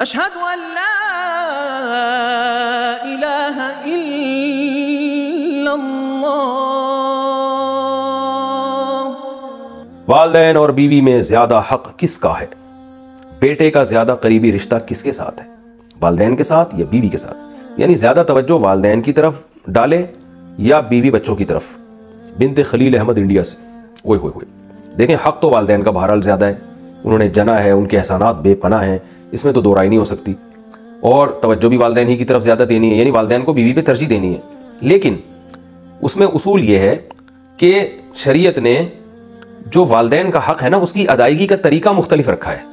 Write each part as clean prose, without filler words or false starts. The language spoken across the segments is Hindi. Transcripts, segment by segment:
अशहदु अल्ला इलाहा इल्लल्लाह। वालिदैन और बीवी में ज्यादा हक किसका है? बेटे का ज्यादा करीबी रिश्ता किसके साथ है, वालिदैन के साथ या बीवी के साथ? यानी ज्यादा तवज्जो वालिदैन की तरफ डाले या बीवी बच्चों की तरफ? बिनते खलील अहमद इंडिया से। ओए होए होए, देखें हक तो वालिदैन का बहरहाल ज्यादा है, उन्होंने जना है, उनके एहसानात बेपनाह हैं, इसमें तो दो राय नहीं हो सकती। और तवज्जो भी वालिदैन ही की तरफ ज्यादा देनी है, यानी वालिदैन को बीवी पे तरजीह देनी है। लेकिन उसमें उसूल ये है कि शरीयत ने जो वालिदैन का हक है ना, उसकी अदायगी का तरीका मुख्तलिफ रखा है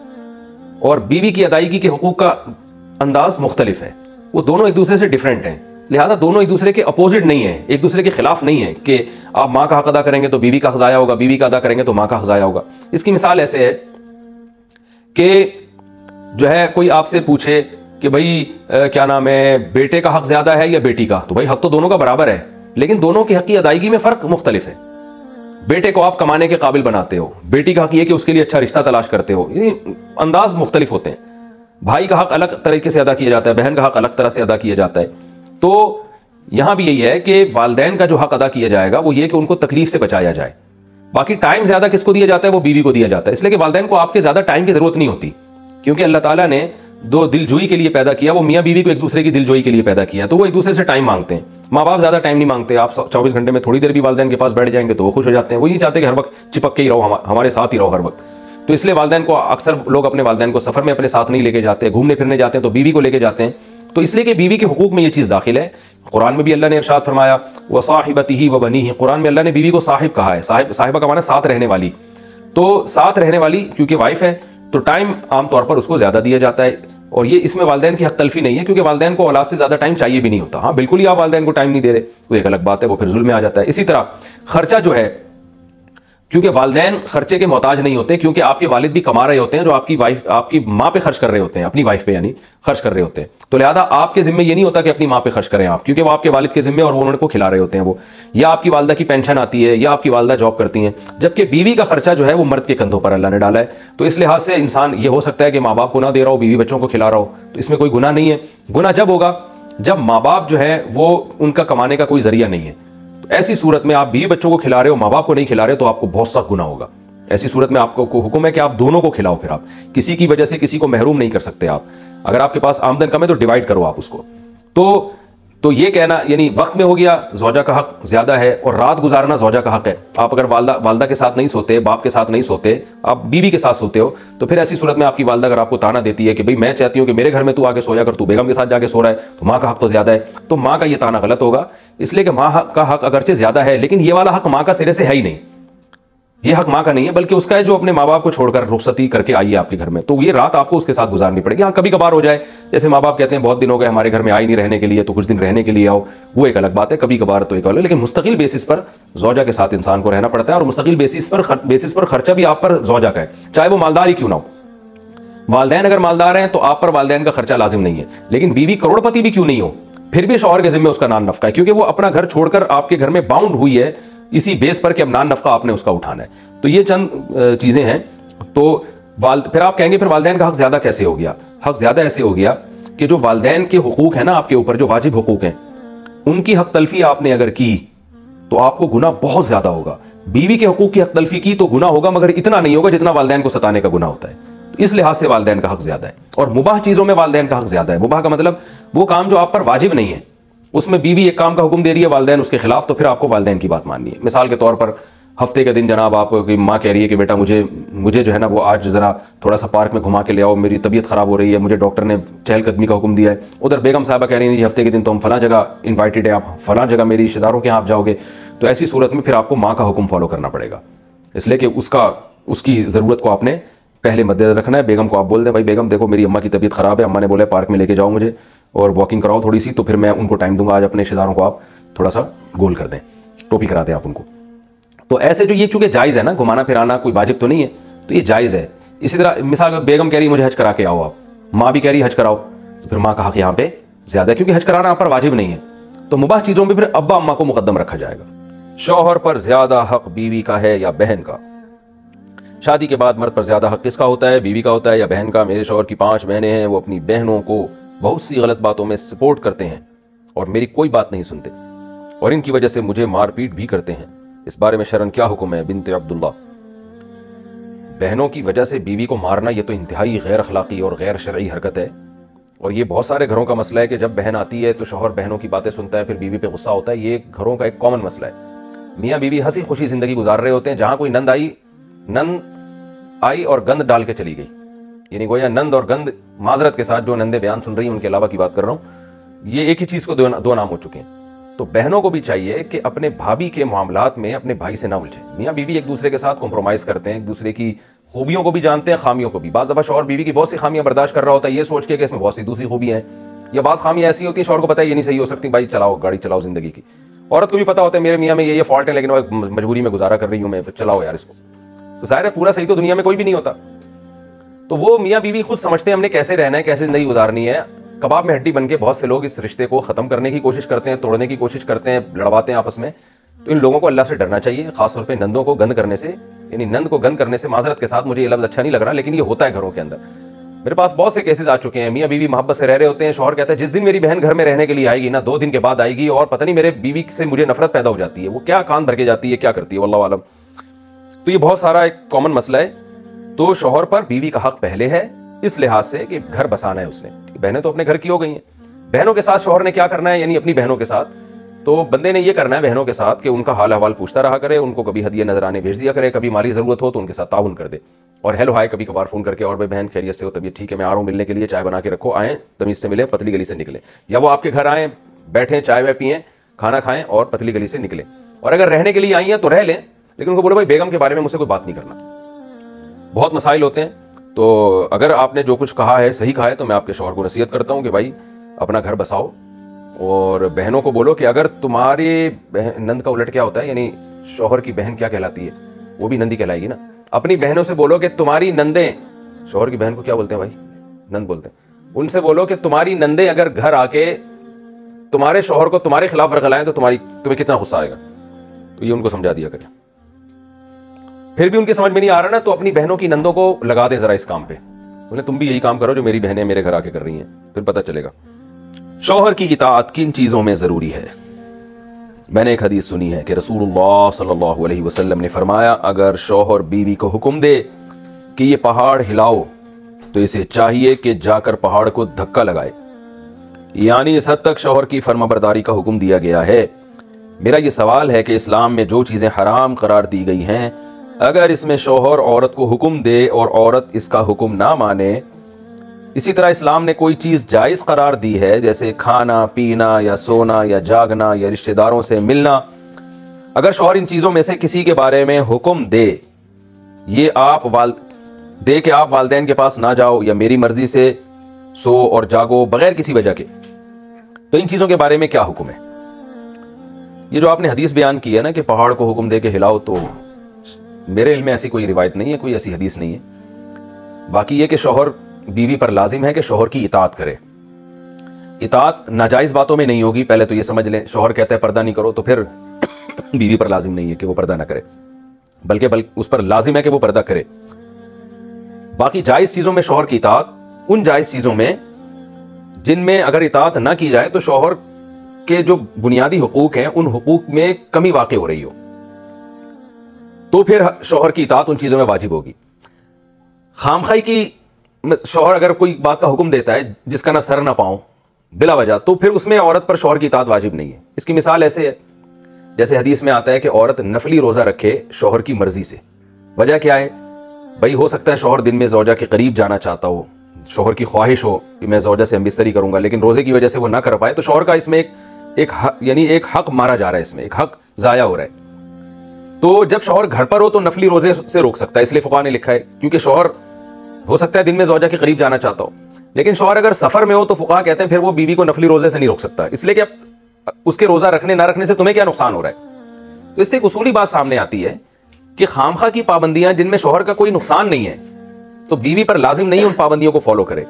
और बीवी की अदायगी के हुकूक का अंदाज मुख्तलिफ है। वो दोनों एक दूसरे से डिफरेंट हैं, लिहाजा दोनों एक दूसरे के अपोजिट नहीं है, एक दूसरे के खिलाफ नहीं है कि आप माँ का हक अदा करेंगे तो बीवी का हक ज़ाया होगा, बीवी का अदा करेंगे तो माँ का हक ज़ाया होगा। इसकी मिसाल ऐसे है कि जो है कोई आपसे पूछे कि भाई क्या नाम है, बेटे का हक ज्यादा है या बेटी का? तो भाई हक तो दोनों का बराबर है, लेकिन दोनों की हक की अदायगी में फर्क मुख्तलिफ है। बेटे को आप कमाने के काबिल बनाते हो, बेटी का हक ये कि उसके लिए अच्छा रिश्ता तलाश करते हो, ये अंदाज मुख्तलिफ होते हैं। भाई का हक अलग तरीके से अदा किया जाता है, बहन का हक अलग तरह से अदा किया जाता है। तो यहां भी यही है कि वालिदैन का जो हक अदा किया जाएगा वो ये कि उनको तकलीफ से बचाया जाए। बाकी टाइम ज्यादा किसको दिया जाता है? वो बीवी को दिया जाता है, इसलिए कि वालिदैन को आपके ज्यादा टाइम की जरूरत नहीं होती, क्योंकि अल्लाह ताला ने दो दिलजोई के लिए पैदा किया, वो मियाँ बीवी को एक दूसरे की दिलजोई के लिए पैदा किया, तो वो एक दूसरे से टाइम मांगते हैं। माँ बाप ज्यादा टाइम नहीं मांगते, आप 24 घंटे में थोड़ी देर भी वालिदैन के पास बैठ जाएंगे तो वो खुश हो जाते हैं। वो नहीं चाहते कि हर वक्त चिपक के ही रहो, हमारे साथ ही रहो हर वक्त। तो इसलिए वालिदैन को अक्सर लोग अपने वालिदैन को सफर में अपने साथ नहीं लेके जाते, घूमने फिरने जाते हैं तो बीवी को लेके जाते हैं। तो इसलिए कि बीवी के हुकूक में ये चीज़ दाखिल है। कुरान में भी अल्लाह ने इरशाद फरमाया व साहिबतिही व बनीही, कुरान में अल्लाह ने बीवी को साहिब कहा है। साहिबा का माना साथ रहने वाली, तो साथ रहने वाली क्योंकि वाइफ है तो टाइम आमतौर पर उसको ज्यादा दिया जाता है। और ये इसमें वालिदैन की हक तलफी नहीं है, क्योंकि वालिदैन को औलाद से ज्यादा टाइम चाहिए भी नहीं होता। हाँ बिल्कुल ही आप वालिदैन को टाइम नहीं दे रहे तो एक अलग बात है, वो फिर जुल्म में आ जाता है। इसी तरह खर्चा जो है, क्योंकि वालिदैन खर्चे के मोहताज नहीं होते, क्योंकि आपके वालिद भी कमा रहे होते हैं जो आपकी वाइफ, आपकी माँ पे खर्च कर रहे होते हैं, अपनी वाइफ पे यानी खर्च कर रहे होते हैं। तो लिहाजा आपके जिम्मे ये नहीं होता कि अपनी माँ पे खर्च करें आप, क्योंकि वो आपके वालिद के जिम्मे और वो उनको खिला रहे होते हैं वो, या आपकी वालदा की पेंशन आती है या आपकी वालदा जॉब करती हैं। जबकि बीवी का खर्चा जो है वो मर्द के कंधों पर अल्लाह ने डाला है। तो इस लिहाज से इंसान ये हो सकता है कि माँ बाप को ना दे रहा हो, बीवी बच्चों को खिला रहा हो, तो इसमें कोई गुनाह नहीं है। गुनाह जब होगा जब माँ बाप जो है वो उनका कमाने का कोई जरिया नहीं है। तो ऐसी सूरत में आप बीवी बच्चों को खिला रहे हो, माँ बाप को नहीं खिला रहे, तो आपको बहुत सख्त गुनाह होगा। ऐसी सूरत में आपको हुक्म है कि आप दोनों को खिलाओ। फिर आप किसी की वजह से किसी को महरूम नहीं कर सकते। आप अगर आपके पास आमदन कम है तो डिवाइड करो आप उसको। तो ये कहना यानी वक्त में हो गया ज़ौजा का हक ज्यादा है और रात गुजारना ज़ौजा का हक है। आप अगर वालदा के साथ नहीं सोते, बाप के साथ नहीं सोते, आप बीवी के साथ सोते हो, तो फिर ऐसी सूरत में आपकी वालदा अगर आपको ताना देती है कि भाई मैं चाहती हूँ कि मेरे घर में तू आके सोया कर, तू बेगम के साथ जाके सो रहा है, तो माँ का हक तो ज्यादा है, तो माँ का ये ताना गलत होगा। इसलिए कि माँ का हक अगरचे ज्यादा है, लेकिन ये वाला हक माँ का सिरे से है ही नहीं। ये हक माँ का नहीं है, बल्कि उसका है जो अपने माँ बाप को छोड़कर रुखसती करके आई है आपके घर में, तो ये रात आपको उसके साथ गुजारनी पड़ेगी। हाँ कभी कभार हो जाए, जैसे माँ बाप कहते हैं बहुत दिन हो गए हमारे घर में आई नहीं रहने के लिए, तो कुछ दिन रहने के लिए आओ, वो एक अलग बात है, कभी कभार तो एक अलग। लेकिन मुस्तकिल बेसिस पर ज़ौजा के साथ इंसान को रहना पड़ता है, और मुस्तकिल बेसिस पर खर्चा भी आप पर ज़ौजा का है, चाहे वो मालदार ही क्यों ना हो। वालिदैन अगर मालदार हैं तो आप पर वालिदैन का खर्चा लाजिम नहीं है, लेकिन बीवी करोड़पति भी क्यों नहीं हो, फिर भी शौहर के जिम्मे उसका नान नफका है, क्योंकि वो अपना घर छोड़कर आपके घर में बाउंड हुई है इसी बेस पर कि अब नान नफका आपने उसका उठाना है। तो ये चंद चीजें हैं। तो फिर आप कहेंगे फिर वालिदैन का हक ज्यादा कैसे हो गया? हक ज्यादा ऐसे हो गया कि जो वालिदैन के हुकूक है ना आपके ऊपर, जो वाजिब हुकूक हैं, उनकी हक तलफी आपने अगर की तो आपको गुनाह बहुत ज्यादा होगा। बीवी के हुकूक की हक तलफी की तो गुनाह होगा, मगर इतना नहीं होगा जितना वालिदैन को सताने का गुनाह होता है। तो इस लिहाज से वालिदैन का हक ज्यादा है। और मुबाह चीजों में वालिदैन का हक ज्यादा है। मुबाह का मतलब वो काम जो आप पर वाजिब नहीं है, उसमें बीवी एक काम का हुक्म दे रही है, वालिदैन उसके खिलाफ, तो फिर आपको वालिदैन की बात माननी है। मिसाल के तौर पर हफ्ते के दिन जनाब आपकी माँ कह रही है कि बेटा मुझे जो है ना वो आज ज़रा थोड़ा सा पार्क में घुमा के ले आओ, मेरी तबीयत ख़राब हो रही है, मुझे डॉक्टर ने चहलकदमी का हुक्म दिया है। उधर बेगम साहबा कह रही है हफ्ते के दिन तो हम फलां जगह इन्वाइटेड है, आप फलां जगह मेरी रिश्तेदारों के यहाँ आप जाओगे। तो ऐसी सूरत में फिर आपको माँ का हुक्म फॉलो करना पड़ेगा, इसलिए कि उसकी ज़रूरत को आपने पहले मद्देनजर रखना है। बेगम को आप बोल दें भाई बेगम देखो मेरी अम्मा की तबीयत ख़राब है, अम्मा ने बोला पार्क में लेके जाओ मुझे और वॉकिंग कराओ थोड़ी सी, तो फिर मैं उनको टाइम दूंगा, आज अपने रिश्तेदारों को आप थोड़ा सा गोल कर दें, टोपी करा दें आप उनको। तो ऐसे जो ये चूंकि जायज़ है ना, घुमाना फिराना कोई वाजिब तो नहीं है, तो ये जायज़ है। इसी तरह मिसाल बेगम कह रही है मुझे हज करा के आओ, आप माँ भी कह रही है हज कराओ, तो फिर माँ का हक यहाँ पे ज्यादा है, क्योंकि हज कराना आप पर वाजिब नहीं है। तो मुबाह चीज़ों में फिर अब्बा अम्मा को मुकद्दम रखा जाएगा। शौहर पर ज्यादा हक बीवी का है या बहन का? शादी के बाद मर्द पर ज्यादा हक किसका होता है, बीवी का होता है या बहन का? मेरे शौहर की 5 बहनें हैं, वो अपनी बहनों को बहुत सी गलत बातों में सपोर्ट करते हैं और मेरी कोई बात नहीं सुनते और इनकी वजह से मुझे मारपीट भी करते हैं। इस बारे में शरन क्या हुक्म है? बिनते अब्दुल्ला। बहनों की वजह से बीवी को मारना यह तो इंतहाई गैर अखलाकी और गैर शरई हरकत है और ये बहुत सारे घरों का मसला है कि जब बहन आती है तो शौहर बहनों की बातें सुनता है, फिर बीवी पे गुस्सा होता है। ये घरों का एक कॉमन मसला है। मियाँ बीवी हंसी खुशी जिंदगी गुजार रहे होते हैं, जहां कोई नंद आई और गंद डाल के चली गई, यानी गोया नंद और गंद माजरत के साथ जो नंदे बयान सुन रही हैं उनके अलावा की बात कर रहा हूं, ये एक ही चीज को दो नाम हो चुके हैं। तो बहनों को भी चाहिए कि अपने भाभी के मामलात में अपने भाई से ना उलझे। मियाँ बीवी एक दूसरे के साथ कॉम्प्रोमाइज करते हैं, एक दूसरे की खूबियों को भी जानते हैं, खामियों को भी। बाज़ दफ़ा शौहर बीवी की बहुत सी खामियां बर्दाश्त कर रहा होता है ये सोच के कि इसमें बहुत सी दूसरी खूबियां हैं, या बाज़ खामियां ऐसी होती है शौहर को पता है ये नहीं सही हो सकती, भाई चलाओ गाड़ी चलाओ जिंदगी की। औरत को भी पता होता है मेरे मियाँ में ये फॉल्ट है लेकिन वो मजबूरी में गुजारा कर रही हूँ मैं, चलाओ यार इसको। तो जाहिर है पूरा सही तो दुनिया में कोई भी नहीं होता। तो वो मियाँ बीवी खुद समझते हैं हमने कैसे रहना है, कैसे जिंदगी गुजारनी है। कबाब में हड्डी बन के बहुत से लोग इस रिश्ते को खत्म करने की कोशिश करते हैं, तोड़ने की कोशिश करते हैं, लड़वाते हैं आपस में। तो इन लोगों को अल्लाह से डरना चाहिए, खासतौर पे नंदों को गंद करने से, यानी नंद को गंद करने से। माजरत के साथ मुझे ये लफ्ज अच्छा नहीं लग रहा लेकिन ये होता है घरों के अंदर। मेरे पास बहुत से केसेस आ चुके हैं, मियाँ बीवी मोहब्बत से रह रहे होते हैं, शौहर कहता है जिस दिन मेरी बहन घर में रहने के लिए आएगी ना 2 दिन के बाद आएगी और पता नहीं मेरे बीवी से मुझे नफरत पैदा हो जाती है, वो क्या कान भर के जाती है, क्या करती है वल्लाह आलम। तो ये बहुत सारा एक कॉमन मसला है। तो शौहर पर बीवी का हक पहले है इस लिहाज से कि घर बसाना है उसने, बहनें तो अपने घर की हो गई हैं। बहनों के साथ शौहर ने क्या करना है, यानी अपनी बहनों के साथ, तो बंदे ने ये करना है बहनों के साथ कि उनका हाल अहवाल पूछता रहा करे, उनको कभी हदिया नजराने भेज दिया करे, कभी माली जरूरत हो तो उनके साथ ताउन कर दे और हेलो हाय कभी कभार फोन करके, और भाई बहन खैरियत से हो, तबीयत ठीक है, मैं आ रहा हूँ मिलने के लिए, चाय बना के रखो, आए तमीज से मिले, पतली गली से निकले। या वो आपके घर आए, बैठे, चाय वाय पिए, खाना खाएं और पतली गली से निकले। और अगर रहने के लिए आई हैं तो रह लें, लेकिन उनको बोलो भाई बेगम के बारे में मुझसे कोई बात नहीं करना। बहुत मसाइल होते हैं। तो अगर आपने जो कुछ कहा है सही कहा है तो मैं आपके शौहर को नसीहत करता हूँ कि भाई अपना घर बसाओ और बहनों को बोलो कि अगर तुम्हारे नंद का उलट क्या होता है, यानी शौहर की बहन क्या कहलाती है, वो भी नंदी कहलाएगी ना। अपनी बहनों से बोलो कि तुम्हारी नंदें, शौहर की बहन को क्या बोलते हैं भाई, नंद बोलते हैं, उनसे बोलो कि तुम्हारी नंदें अगर घर आके तुम्हारे शौहर को तुम्हारे खिलाफ वर्गलाएं तो तुम्हें कितना गुस्सा आएगा। तो ये उनको समझा दिया करें। फिर भी उनकी समझ में नहीं आ रहा ना, तो अपनी बहनों की नंदों को लगा दें जरा इस काम पे, बोले तुम भी यही काम करो जो मेरी बहनें मेरे घर आके कर रही हैं, फिर पता चलेगा। शौहर की इताअत किन चीजों में जरूरी है? मैंने एक हदीस सुनी है कि रसूलुल्लाह सल्लल्लाहु अलैहि वसल्लम ने फरमाया, अगर शौहर बीवी को हुक्म दे कि ये पहाड़ हिलाओ तो इसे चाहिए कि जाकर पहाड़ को धक्का लगाए। यानी इस हद तक शौहर की फर्माबरदारी का हुक्म दिया गया है। मेरा ये सवाल है कि इस्लाम में जो चीजें हराम करार दी गई हैं, अगर इसमें शौहर औरत को हुक्म दे और औरत इसका हुक्म ना माने, इसी तरह इस्लाम ने कोई चीज जायज करार दी है जैसे खाना पीना या सोना या जागना या रिश्तेदारों से मिलना, अगर शौहर इन चीजों में से किसी के बारे में हुक्म दे कि आप वालिदैन के पास ना जाओ या मेरी मर्जी से सो और जागो बगैर किसी वजह के, तो इन चीजों के बारे में क्या हुक्म है? ये जो आपने हदीस बयान की है ना कि पहाड़ को हुक्म दे के हिलाओ, तो मेरे इल्म में ऐसी कोई रिवायत नहीं है, कोई ऐसी हदीस नहीं है। बाकी ये कि शौहर बीवी पर लाजिम है कि शौहर की इताअत करे। इताअत नाजायज बातों में नहीं होगी, पहले तो ये समझ लें। शौहर कहता है पर्दा नहीं करो तो फिर बीवी पर लाजिम नहीं है कि वो पर्दा ना करे, बल्कि उस पर लाजिम है कि वो पर्दा करे। बाकी जायज चीजों में शौहर की इताअत, उन जायज चीजों में जिनमें अगर इताअत ना की जाए तो शौहर के जो बुनियादी हुकूक हैं उन हुकूक में कमी वाक़ई हो रही हो, तो फिर शौहर की इताअत उन चीजों में वाजिब होगी। खामखाई की शौहर अगर कोई बात का हुक्म देता है जिसका ना सर ना पाओ बिला वजह, तो फिर उसमें औरत पर शौहर की इताअत वाजिब नहीं है। इसकी मिसाल ऐसे है जैसे हदीस में आता है कि औरत नफली रोजा रखे शौहर की मर्जी से। वजह क्या है भाई? हो सकता है शौहर दिन में ज़ौजा के करीब जाना चाहता हो, शौहर की ख्वाहिश हो कि मैं ज़ौजा से हमबिस्तरी करूंगा, लेकिन रोजे की वजह से वो ना कर पाए, तो शौहर का इसमें एक हक मारा जा रहा है, इसमें एक हक जाया हो रहा है। तो जब शौहर घर पर हो तो नफली रोजे से रोक सकता है, इसलिए फुक़हा ने लिखा है, क्योंकि शौहर हो सकता है दिन में ज़ौजा के करीब जाना चाहता हो, लेकिन शौहर अगर सफर में हो तो फुक़हा कहते हैं फिर वो बीवी को नफली रोजे से नहीं रोक सकता, इसलिए कि उसके रोजा रखने ना रखने से तुम्हें क्या नुकसान हो रहा है। तो इससे एक उसूली बात सामने आती है कि खामखा की पाबंदियां जिनमें शौहर का कोई नुकसान नहीं है, तो बीवी पर लाजिम नहीं उन पाबंदियों को फॉलो करे।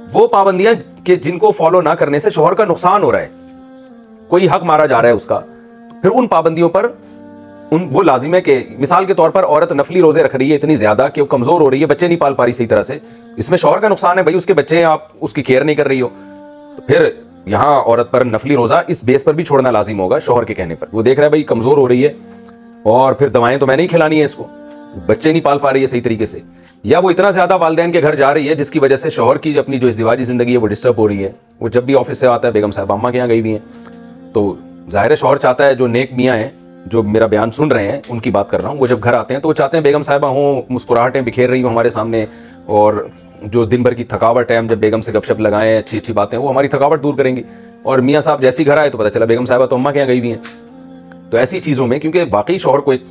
वो पाबंदियां कि जिनको फॉलो ना करने से शौहर का नुकसान हो रहा है, कोई हक मारा जा रहा है उसका, फिर उन पाबंदियों पर वो लाजिम है कि मिसाल के तौर पर औरत नफली रोजे रख रही है इतनी ज्यादा कि वो कमजोर हो रही है, बच्चे नहीं पाल पा रही सही तरह से, इसमें शौहर का नुकसान है भाई, उसके बच्चे हैं, आप उसकी केयर नहीं कर रही हो, तो फिर यहाँ औरत पर नफली रोजा इस बेस पर भी छोड़ना लाजिम होगा शौहर के कहने पर। वो देख रहा है भाई कमजोर हो रही है और फिर दवाएं तो मैंने ही खिलानी है इसको, बच्चे नहीं पाल पा रही है सही तरीके से, या वो इतना ज्यादा वालिदैन के घर जा रही है जिसकी वजह से शौहर की अपनी जो इज़्दिवाजी जिंदगी है वो डिस्टर्ब हो रही है। वो जब भी ऑफिस से आता है, बेगम साहब अम्मा के यहाँ गई हुई हैं, तो जाहिर है शौहर चाहता है, जो नेक मियाँ हैं जो मेरा बयान सुन रहे हैं उनकी बात कर रहा हूँ, वो जब घर आते हैं तो वो चाहते हैं बेगम साहिबा हों, मुस्कुराहटें बिखेर रही हो हमारे सामने, और जो दिन भर की थकावट है हम जब बेगम से गपशप लगाएं, अच्छी अच्छी बातें, वो हमारी थकावट दूर करेंगी। और मियाँ साहब जैसे ही घर आए तो पता चला बेगम साहिबा तो अम्मा के यहाँ गई हुई हैं। तो ऐसी चीज़ों में क्योंकि वाकई शौहर को एक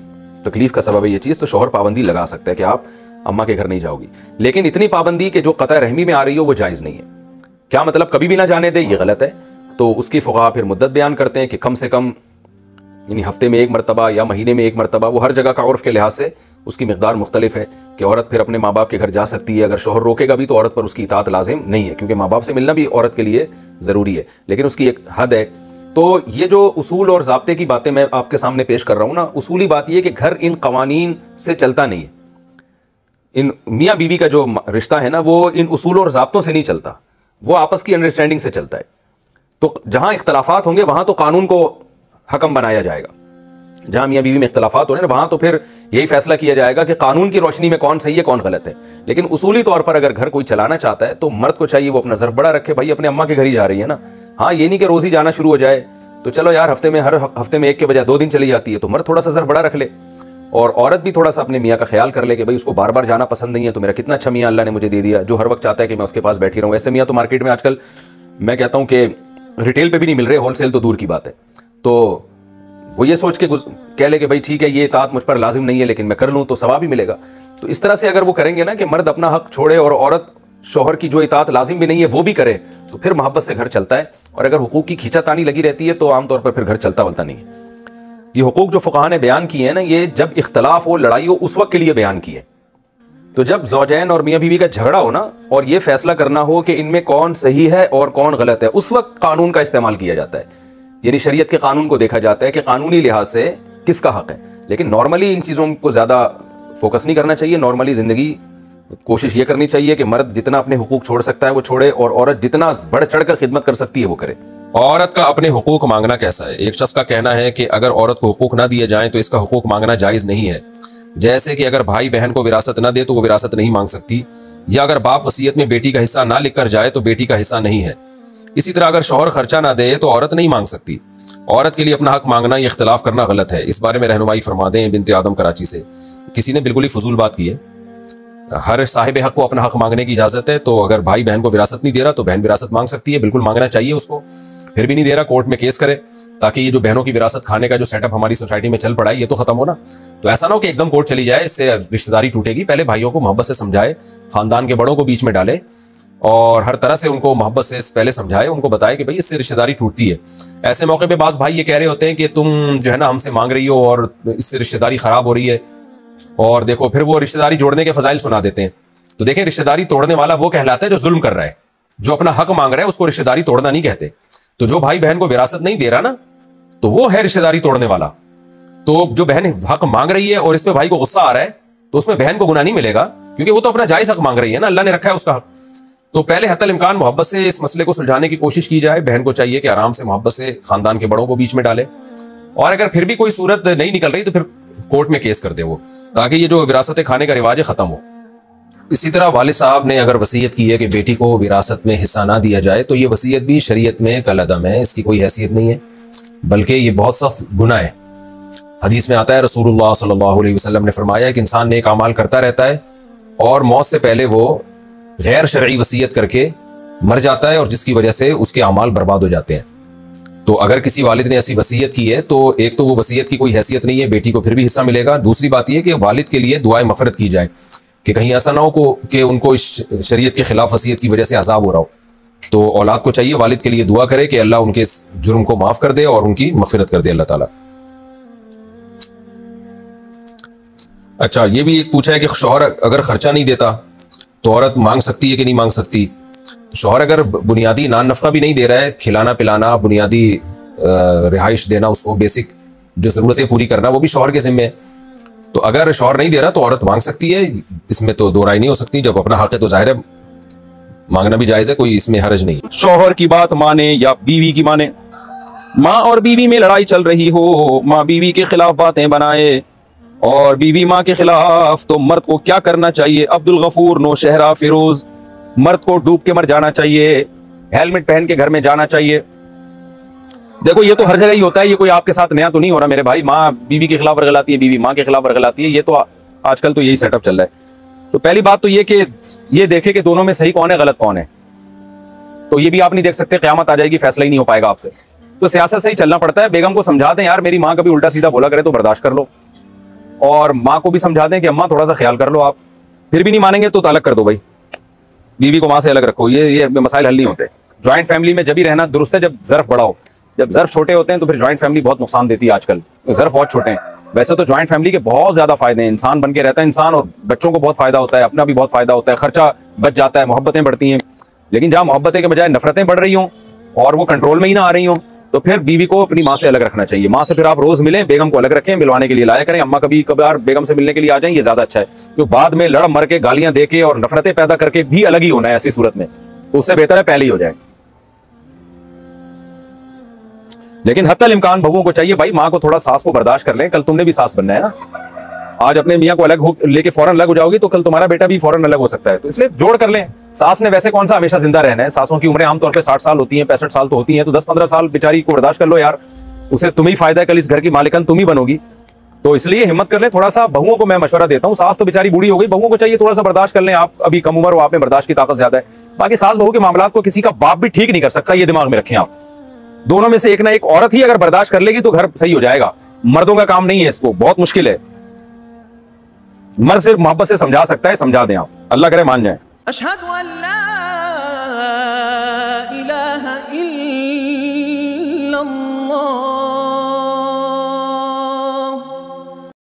तकलीफ का सबब है ये चीज़, तो शौहर पाबंदी लगा सकता है कि आप अम्मा के घर नहीं जाओगी, लेकिन इतनी पाबंदी कि जो कतई रहमी में आ रही हो वो जायज़ नहीं है। क्या मतलब कभी भी ना जाने दे, ये गलत है। तो उसकी फ़ुक़हा फिर मुद्दत बयान करते हैं कि कम से कम यानी हफ्ते में एक मरतबा या महीने में एक मरतबा, वो हर जगह का उर्फ़ के लिहाज से उसकी मिक़दार मुख्तलिफ है कि औरत फिर अपने माँ बाप के घर जा सकती है। अगर शौहर रोकेगा भी तो औरत पर उसकी इताअत लाजिम नहीं है, क्योंकि माँ बाप से मिलना भी औरत के लिए ज़रूरी है, लेकिन उसकी एक हद है। तो ये जो उसूल और ज़ाब्ते की बातें मैं आपके सामने पेश कर रहा हूँ ना, उसूली बात यह कि घर इन कवानीन से चलता नहीं है। इन मियाँ बीवी का जो रिश्ता है ना, वो इन उसूल और ज़ाब्तों से नहीं चलता, वो आपस की अंडरस्टैंडिंग से चलता है। तो जहाँ इख्तलाफात होंगे वहाँ तो कानून को हकम बनाया जाएगा, जहाँ मियाँ बीवी में इख्तलाफात हो रहे हैं वहाँ तो फिर यही फैसला किया जाएगा कि कानून की रोशनी में कौन सही है कौन गलत है। लेकिन उसूली तौर पर अगर घर कोई चलाना चाहता है तो मर्द को चाहिए वो अपना ज़र्फ बड़ा रखे, भाई अपने अम्मा के घर ही जा रही है ना, हाँ ये नहीं कि रोज़ ही जाना शुरू हो जाए, तो चलो यार हर हफ्ते में एक के बजाय 2 दिन चली जाती है, तो मर्द थोड़ा सा ज़र्फ बड़ा रख ले, और औरत भी थोड़ा सा अपने मियाँ का ख्याल कर ले कि भाई उसको बार बार जाना पसंद नहीं है, तो मेरा कितना अच्छा मियाँ अल्लाह ने मुझे दे दिया जो हर वक्त चाहता है कि मैं उसके पास बैठी रहूँ। ऐसे मियाँ तो मार्केट में आजकल मैं कहता हूँ कि रिटेल पे भी नहीं मिल रहे, होलसेल तो दूर की बात है। तो वो ये सोच के कह ले कि भाई ठीक है ये इताअत मुझ पर लाजिम नहीं है लेकिन मैं कर लूँ तो सवाब भी मिलेगा। तो इस तरह से अगर वो करेंगे ना कि मर्द अपना हक छोड़े और औरत शौहर की जो इताअत लाजिम भी नहीं है वो भी करे, तो फिर मोहब्बत से घर चलता है। और अगर हुकूक की खींचातानी लगी रहती है तो आमतौर पर फिर घर चलता वलता नहीं है। ये हुकूक जो फ़ुक़हा ने बयान किए हैं ना, ये जब इख्तलाफ हो, लड़ाई हो, उस वक्त के लिए बयान किए। तो जब ज़ौजैन और मियाँ बीवी का झगड़ा हो ना और ये फैसला करना हो कि इनमें कौन सही है और कौन गलत है, उस वक्त कानून का इस्तेमाल किया जाता है, यानी शरीयत के कानून को देखा जाता है कि कानूनी लिहाज से किसका हक है। लेकिन नॉर्मली इन चीज़ों को ज़्यादा फोकस नहीं करना चाहिए। नॉर्मली ज़िंदगी कोशिश ये करनी चाहिए कि मर्द जितना अपने हुकूक छोड़ सकता है वो छोड़े और औरत जितना बढ़ चढ़ कर खिदमत कर सकती है वो करे। औरत का अपने हुकूक मांगना कैसा है? एक शख्स का कहना है कि अगर औरत को हुकूक ना दिए जाएं तो इसका हुकूक मांगना जायज़ नहीं है। जैसे कि अगर भाई बहन को विरासत ना दे तो वो विरासत नहीं मांग सकती, या अगर बाप वसीयत में बेटी का हिस्सा ना लिख कर जाए तो बेटी का हिस्सा नहीं है। इसी तरह अगर शौहर खर्चा ना दे तो औरत नहीं मांग सकती। औरत के लिए अपना हक मांगना या इख्तलाफ करना गलत है। इस बारे में रहनुमाई फरमा दें बिनते आदम कराची से। किसी ने बिल्कुल ही फजूल बात की है। हर साहिब हक को अपना हक मांगने की इजाज़त है, तो अगर भाई बहन को विरासत नहीं दे रहा तो बहन विरासत मांग सकती है, बिल्कुल मांगना चाहिए उसको। फिर भी नहीं दे रहा, कोर्ट में केस करे ताकि ये जो बहनों की विरासत खाने का जो सेटअप हमारी सोसाइटी में चल पड़ा है ये तो खत्म हो ना। तो ऐसा ना हो कि एकदम कोर्ट चली जाए, इससे रिश्तेदारी टूटेगी। पहले भाइयों को मोहब्बत से समझाए, खानदान के बड़ों को बीच में डाले और हर तरह से उनको मोहब्बत से पहले समझाए, उनको बताए कि भाई इससे रिश्तेदारी टूटती है। ऐसे मौके पे बास भाई ये कह रहे होते हैं कि तुम जो है ना हमसे मांग रही हो और इससे रिश्तेदारी खराब हो रही है, और देखो फिर वो रिश्तेदारी जोड़ने के फजाइल सुना देते हैं। तो देखें, रिश्तेदारी तोड़ने वाला वो कहलाता है जो जुल्म कर रहा है। जो अपना हक मांग रहा है उसको रिश्तेदारी तोड़ना नहीं कहते। तो जो भाई बहन को विरासत नहीं दे रहा ना, तो वो है रिश्तेदारी तोड़ने वाला। तो जो बहन हक मांग रही है और इस पे भाई को गुस्सा आ रहा है तो उसमें बहन को गुनाह नहीं मिलेगा, क्योंकि वो तो अपना जायज हक मांग रही है ना, अल्लाह ने रखा है उसका हक। तो पहले हत्तल इम्कान मोहब्बत से इस मसले को सुलझाने की कोशिश की जाए। बहन को चाहिए कि आराम से मोहब्बत से खानदान के बड़ों को बीच में डाले, और अगर फिर भी कोई सूरत नहीं निकल रही तो फिर कोर्ट में केस कर दे वो, ताकि ये जो विरासत खाने का रिवाज है खत्म हो। इसी तरह वालिद साहब ने अगर वसीयत की है कि बेटी को विरासत में हिस्सा ना दिया जाए तो ये वसीयत भी शरीयत में कलअदम है, इसकी कोई हैसियत नहीं है, बल्कि ये बहुत सख्त गुनाह है। हदीस में आता है रसूलुल्लाह सल्लल्लाहु अलैहि वसल्लम ने फरमाया कि इंसान नेक अमाल करता रहता है और मौत से पहले वो गैर शरई वसीयत करके मर जाता है, और जिसकी वजह से उसके अमाल बर्बाद हो जाते हैं। तो अगर किसी वालिद ने ऐसी वसीयत की है तो एक तो वो वसीयत की कोई हैसियत नहीं है, बेटी को फिर भी हिस्सा मिलेगा। दूसरी बात यह कि वालिद के लिए दुआए मग़फ़िरत की जाए कि कहीं ऐसा ना हो कि उनको इस शरीयत के खिलाफ वसीयत की वजह से अज़ाब हो रहा हो। तो औलाद को चाहिए वालिद के लिए दुआ करे कि अल्लाह उनके इस जुर्म को माफ़ कर दे और उनकी मग़फ़िरत कर दे अल्लाह ताला। अच्छा, ये भी एक पूछा है कि शौहर अगर खर्चा नहीं देता तो औरत मांग सकती है कि नहीं मांग सकती। शौहर अगर बुनियादी नान नफ़का भी नहीं दे रहा है, खिलाना पिलाना, बुनियादी रिहाइश देना, उसको बेसिक जो जरूरतें पूरी करना वो भी शौहर के जिम्मे है। तो अगर शौहर नहीं दे रहा तो औरत मांग सकती है, इसमें तो दो राय नहीं हो सकती। जब अपना हक है तो जाहिर है मांगना भी जायज है, कोई इसमें हर्ज नहीं। शौहर की बात माने या बीवी की माने, माँ और बीवी में लड़ाई चल रही हो, माँ बीवी के खिलाफ बातें बनाए और बीवी माँ के खिलाफ, तो मर्द को क्या करना चाहिए? अब्दुल गफूर नौशहरा फिरोज, मर्द को डूब के मर जाना चाहिए, हेलमेट पहन के घर में जाना चाहिए। देखो ये तो हर जगह ही होता है, ये कोई आपके साथ नया तो नहीं हो रहा मेरे भाई। माँ बीवी के खिलाफ वर्गलाती है, बीवी माँ के खिलाफ वर्गलाती है, ये तो आजकल तो यही सेटअप चल रहा है। तो पहली बात तो ये कि ये देखे कि दोनों में सही कौन है गलत कौन है। तो ये भी आप नहीं देख सकते, क़यामत आ जाएगी फैसला ही नहीं हो पाएगा आपसे। तो सियासत से ही चलना पड़ता है। बेगम को समझा दें यार मेरी माँ कभी उल्टा सीधा बोला करे तो बर्दाश्त कर लो, और माँ को भी समझा दें कि अम्मा थोड़ा सा ख्याल कर लो आप। फिर भी नहीं मानेंगे तो ताल्लुक कर दो भाई, बीवी को माँ से अलग रखो। ये मसाइल हल नहीं होते। ज्वाइंट फैमिली में जब ही रहना दुरुस्त है जब ज़र्फ बड़ा हो। जब ज़र्फ छोटे होते हैं तो फिर ज्वाइंट फैमिली बहुत नुकसान देती है। आजकल ज़र्फ बहुत छोटे हैं। वैसे तो ज्वाइंट फैमिली के बहुत ज्यादा फायदे हैं, इंसान बन के रहता है इंसान, और बच्चों को बहुत फायदा होता है, अपना भी बहुत फायदा होता है, खर्चा बच जाता है, मोहब्बतें बढ़ती हैं। लेकिन जहां मोहब्बतें के बजाय नफरतें बढ़ रही हों और वो कंट्रोल में ही ना आ रही हों, तो फिर बीवी को अपनी माँ से अलग रखना चाहिए। माँ से फिर आप रोज मिलें, बेगम को अलग रखें, मिलवाने के लिए लाया करें। अम्मा कभी कभार बेगम से मिलने के लिए आ जाएं, ये ज्यादा अच्छा है। तो बाद में लड़ मर के गालियां दे के और नफरतें पैदा करके भी अलग ही होना है ऐसी सूरत में, तो उससे बेहतर है पहले ही हो जाए। लेकिन हत्तल इम्कान बहुओं को चाहिए भाई माँ को थोड़ा सास को बर्दाश्त कर लें। कल तुमने भी सास बनना है ना। आज अपने मियाँ को अलग हो लेके फौरन अलग हो जाओगी तो कल तुम्हारा बेटा भी फौरन अलग हो सकता है। तो इसलिए जोड़ कर लें। सास ने वैसे कौन सा हमेशा जिंदा रहना है, सासों की उम्रें आमतौर पे 60 साल होती हैं, 65 साल तो होती हैं। तो 10-15 साल बेचारी को बर्दाश्त कर लो यार, उससे तुम्हें फायदा है, कल इस घर की मालिकन तुम ही बनोगी। तो इसलिए हिम्मत कर लें थोड़ा सा। बहुओं को मैं मशवरा देता हूँ, सास तो बेचारी बूढ़ी हो गई, बहुओं को चाहिए थोड़ा सा बर्दाश्त कर लें। आप अभी कम उम्र हो, आप में बर्दाश्त की ताकत ज्यादा है। बाकी सास बहू के मामला को किसी का बाप भी ठीक नहीं कर सकता, ये दिमाग में रखें आप। दोनों में से एक ना एक औरत ही अगर बर्दाश्त कर लेगी तो घर सही हो जाएगा। मर्दों का काम नहीं है, इसको बहुत मुश्किल है। मर्द सिर्फ मोहब्बत से समझा सकता है, समझा दें आप, अल्लाह करे मान जाए।